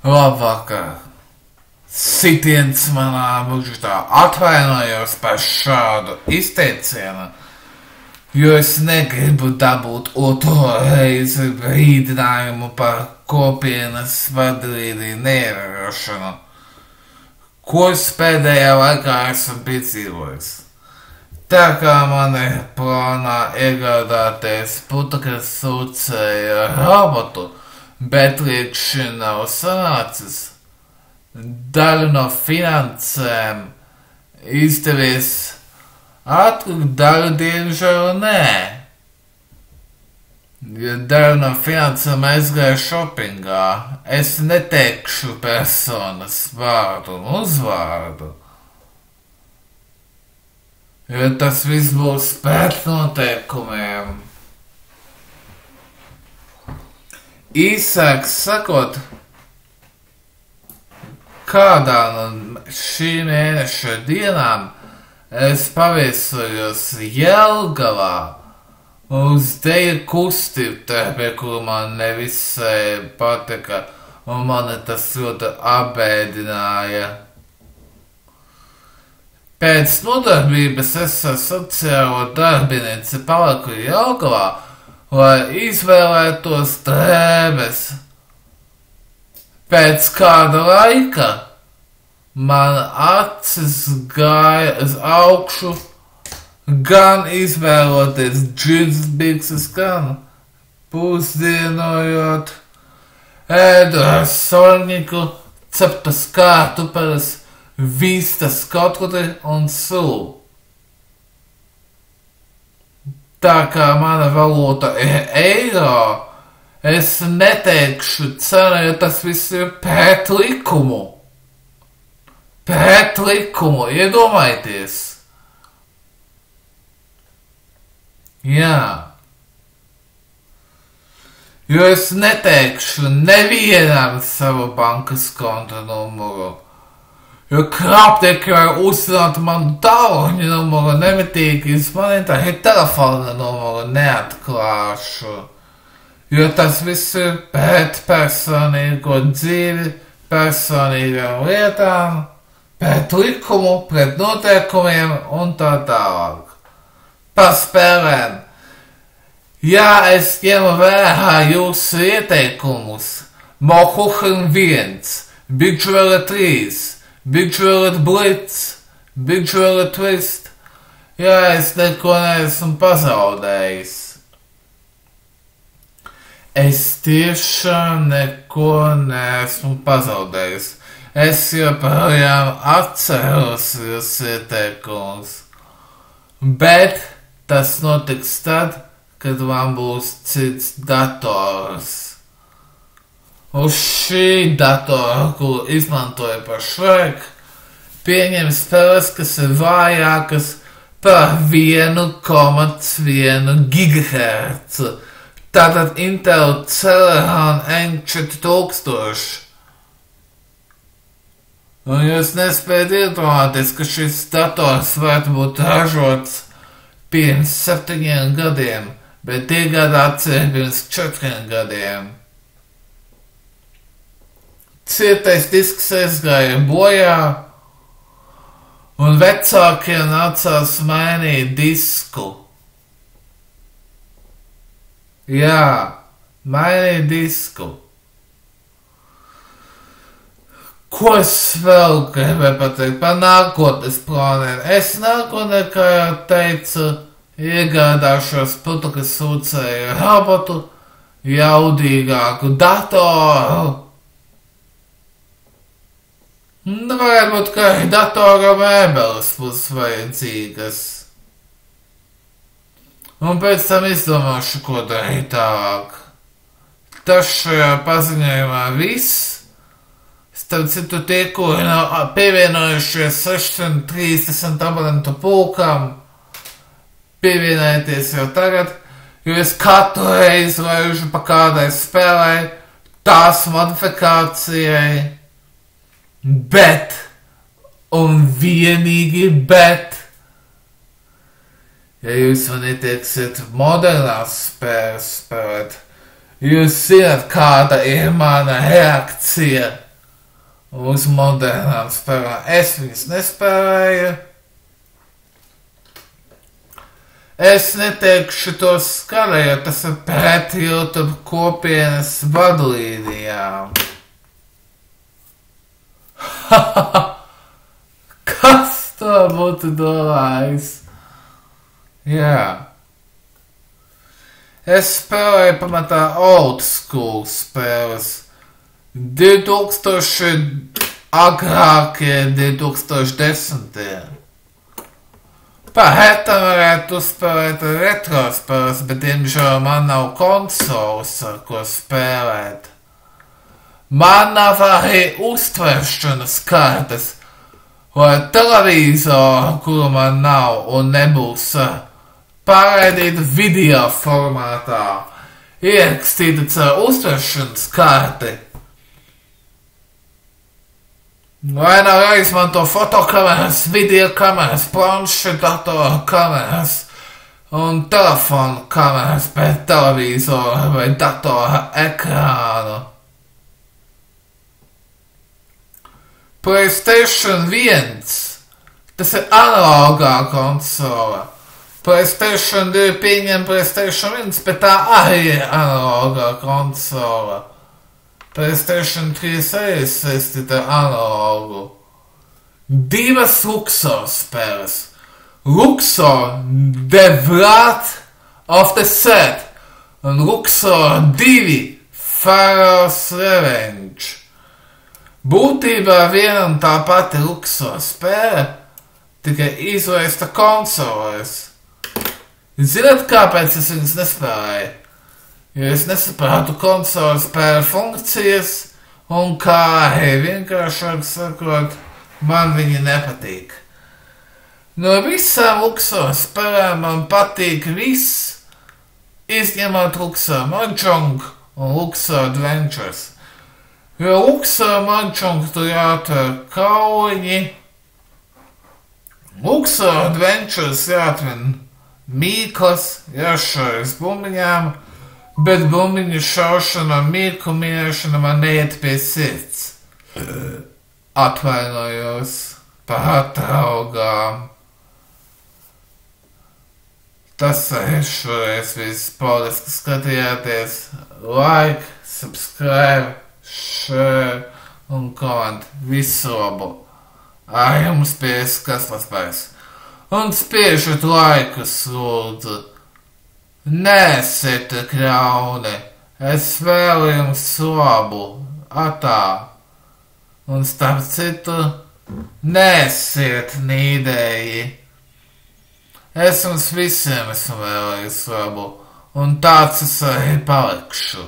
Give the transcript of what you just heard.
Labvakar! Sitiens manā mugurā, atvainojos par šādu izteicienu, jo es negribu dabūt otro reizi brīdinājumu par kopienas vadlīniju neievērošanu, ko es pēdējā laikā esmu piedzīvojis. Tā kā man ir plānā iegādāties putekļa sūcēja robotu, bet līdz šim nav sanācis, daļu no finansēm izdevies atlikt, daļu diemžēl nē. Ja daļu no finansēm aizgāja šopingā, es neteikšu personas vārdu un uzvārdu, jo tas viss būs pēc noteikumiem. Īsāk sakot, kādā no šī mēneša dienām es paviesojos Jelgavā uz deju kustību, pie kuru man nevisai patika, un mani tas ļoti apbēdināja. Pēc nodarbības es ar sociālo darbinieci paliku Jelgavā, lai izvēlētos drēbes. Pēc kāda laika man acis gāja uz augšu, gan izvēloties džinsbikses, gan pusdienojot, ēdu ar sorņiku, ceptas kartupeļus, vistas kotli un sulu. Tā kā mana valūta ir eiro, es neteikšu cenu, jo tas viss ir pret likumu. Pret likumu, iedomājieties. Jā. Jo es neteikšu nevienam savu bankas konta numuru. Jo krāpnieki var uzzināt manu tālruņa numuru, nemitīgi izmanīt arī telefona numuru, neatklāšu. Jo tas viss ir pret personīgo dzīvi, personīgām lietām, pret likumu, pret noteikumiem un tā tālāk. Par spēlēm. Jā, es ņemu vērā jūsu ieteikumus. Mohuhin 1, Big Jewelry 3, Big Jewelry Blitz, Big Jewelry Twist. Jā, es neko neesmu pazaudējis. Es tiešām neko neesmu pazaudējis. Es joprojām atceros jūsu ieteikumus. Bet tas notiks tad, kad man būs cits dators. Uz šī datora, kuru izmantoju pašlaik, pieņem spēles, kas ir vājākas par 1,1 GHz. Tātad Intel Celeron N4000. Un jūs nespējat iedomāties, ka šis dators varētu būt ražots pirms 7 gadiem, bet iegādāts ir pirms 4 gadiem. Cietais disks aizgāja bojā, un vecākiem nācās mainīt disku. Jā, mainīt disku. Ko es vēl gribēju pateikt par nākotnes plāniem? Es nākotnē, kā jau teicu, iegādāšos putekļa sūcēju robotu, jaudīgāku datoru. Varētu būt, ka datora mēbeles būs vajadzīgas. Un pēc tam izdomāšu, ko darīt tālāk. Tas šajā paziņojumā viss. Starp citu, tie, kuri nav pievienojušies 630 abonentu pulkam, pievienojieties jau tagad, jo es katru reizi laižu pa kādai spēlei, tās modifikācijai, bet, un vienīgi bet, ja jūs man ieteiksiet modernās spēles spēlēt, jūs zināt, kāda ir mana reakcija. uz modernām spēlēm. Es viņas nespēlēju. Es neteikšu to skaļi, jo tas ir pret YouTube kopienas vadlīnijām. Kas to būtu domājis? Jā. Es spēlēju pamatā old school spēles. 2000 agrākie 2010. Pētam varētu uzspēlēt retro spēles, bet diemžēl man nav konsoles, ar ko spēlēt. Man nav arī uztveršanas kartes, vai televizoru, kuru man nav un nebūs pārraidīta video formātā, ierakstīta caur uztveršanas karti. Vai nav jāizmanto fotokameras, videokameras, planšetdatora kameras un telefonu kameras pēc televizora vai datora ekrānu. PlayStation 1, tas ir analogā konsole. PlayStation 2 pieņem PlayStation 1, bet tā arī ir analogā konsole. PlayStation 3 arī saistīta ar analogu. Divas Luxor spēles. Luxor The Wrath of the Set un Luxor 2 Pharaoh's Revenge. Būtībā viena un tā pati Luxor spēle, tikai izlaista konsolēs. Zināt, kāpēc es viņas nespēlēju? Jo es nesaprātu konsoles spēļu funkcijas, un kā arī vienkāršāk sakot, man viņi nepatīk. No visām Luxor spēlēm man patīk viss, izņemot Luxor Mahjong un Luxor Adventures. Jo Luxor Mahjong tur jāatver kauliņi, Luxor Adventures jāatver mīklas, jāšaujas bumbiņām, bet bumbiņu šaušana un mīklu minēšana man neiet pie sirds. Atvainojos par atraugām. Tas arī šoreiz viss. Paldies, ka skatījāties. Like, subscribe, share un comment. Visu labu. Ar jums pies Kaspars. Un spiežat laikus, lūdzu. Neesiet ļauni, es vēlu jums labu, atā. Un starp citu, neesiet nīdēji. Es jums visiem esmu vēlējis labu, un tāds es arī palikšu.